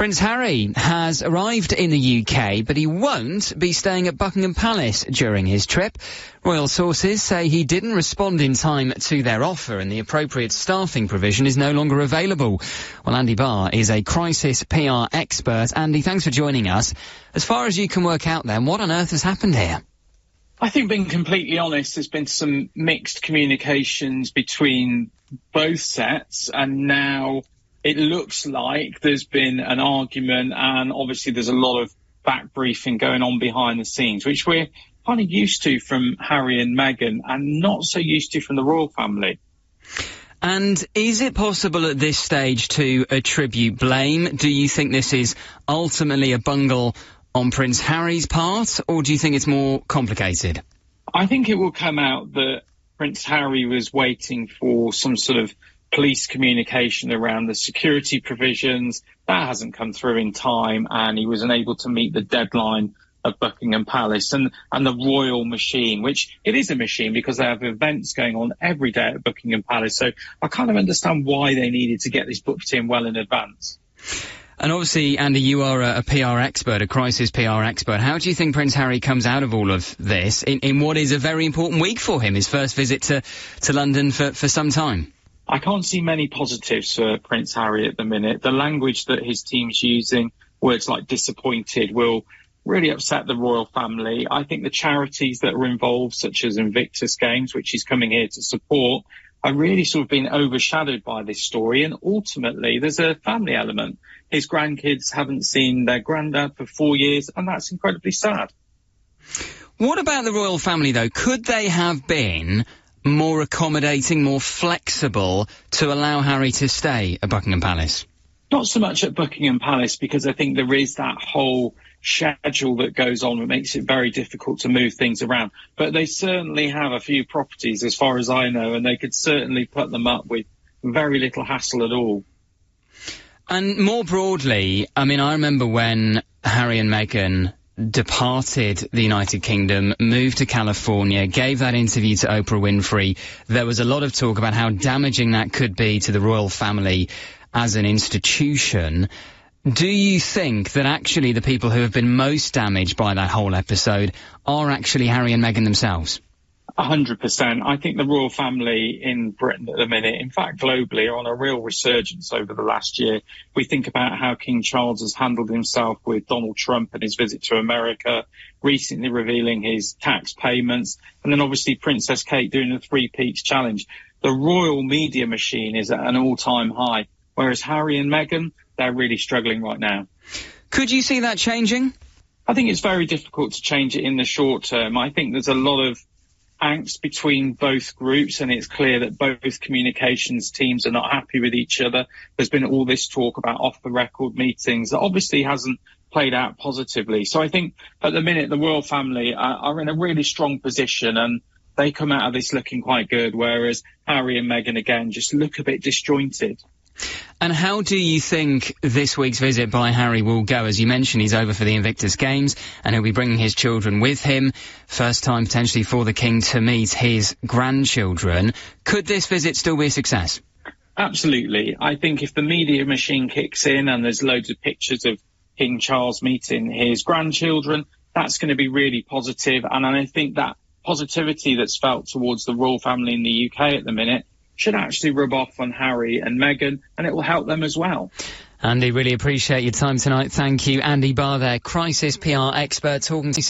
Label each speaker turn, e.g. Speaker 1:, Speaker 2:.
Speaker 1: Prince Harry has arrived in the UK, but he won't be staying at Buckingham Palace during his trip. Royal sources say he didn't respond in time to their offer and the appropriate staffing provision is no longer available. Well, Andy Barr is a crisis PR expert. Andy, thanks for joining us. As far as you can work out then, what on earth has happened here?
Speaker 2: I think, being completely honest, there's been some mixed communications between both sets, and now it looks like there's been an argument, and obviously there's a lot of back briefing going on behind the scenes, which we're kind of used to from Harry and Meghan and not so used to from the royal family.
Speaker 1: And is it possible at this stage to attribute blame? Do you think this is ultimately a bungle on Prince Harry's part, or do you think it's more complicated?
Speaker 2: I think it will come out that Prince Harry was waiting for some sort of police communication around the security provisions. That hasn't come through in time, and he was unable to meet the deadline of Buckingham Palace and the royal machine, which it is a machine because they have events going on every day at Buckingham Palace. So I kind of understand why they needed to get this booked in well in advance.
Speaker 1: And obviously, Andy, you are a PR expert, a crisis PR expert. How do you think Prince Harry comes out of all of this in what is a very important week for him, his first visit to London for some time?
Speaker 2: I can't see many positives for Prince Harry at the minute. The language that his team's using, words like disappointed, will really upset the royal family. I think the charities that are involved, such as Invictus Games, which he's coming here to support, are really sort of been overshadowed by this story. And ultimately, there's a family element. His grandkids haven't seen their granddad for 4 years, and that's incredibly sad.
Speaker 1: What about the royal family, though? Could they have been more accommodating, more flexible to allow Harry to stay at Buckingham Palace?
Speaker 2: Not so much at Buckingham Palace, because I think there is that whole schedule that goes on that makes it very difficult to move things around. But they certainly have a few properties, as far as I know, and they could certainly put them up with very little hassle at all.
Speaker 1: And more broadly, I mean, I remember when Harry and Meghan departed the United Kingdom, moved to California, gave that interview to Oprah Winfrey. There was a lot of talk about how damaging that could be to the royal family as an institution. Do you think that actually the people who have been most damaged by that whole episode are actually Harry and Meghan themselves?
Speaker 2: 100%. I think the royal family in Britain at the minute, in fact globally, are on a real resurgence over the last year. We think about how King Charles has handled himself with Donald Trump and his visit to America, recently revealing his tax payments, and then obviously Princess Kate doing the Three Peaks challenge. The royal media machine is at an all-time high, whereas Harry and Meghan, they're really struggling right now.
Speaker 1: Could you see that changing?
Speaker 2: I think it's very difficult to change it in the short term. I think there's a lot of angst between both groups, and it's clear that both communications teams are not happy with each other. There's been all this talk about off-the-record meetings that obviously hasn't played out positively. So I think at the minute the royal family are in a really strong position, and they come out of this looking quite good, whereas Harry and Meghan, again, just look a bit disjointed.
Speaker 1: And how do you think this week's visit by Harry will go? As you mentioned, he's over for the Invictus Games, and he'll be bringing his children with him. First time potentially for the King to meet his grandchildren. Could this visit still be a success?
Speaker 2: Absolutely. I think if the media machine kicks in and there's loads of pictures of King Charles meeting his grandchildren, that's going to be really positive. And I think that positivity that's felt towards the royal family in the UK at the minute should actually rub off on Harry and Meghan, and it will help them as well.
Speaker 1: Andy, really appreciate your time tonight. Thank you. Andy Barr there, crisis PR expert talking to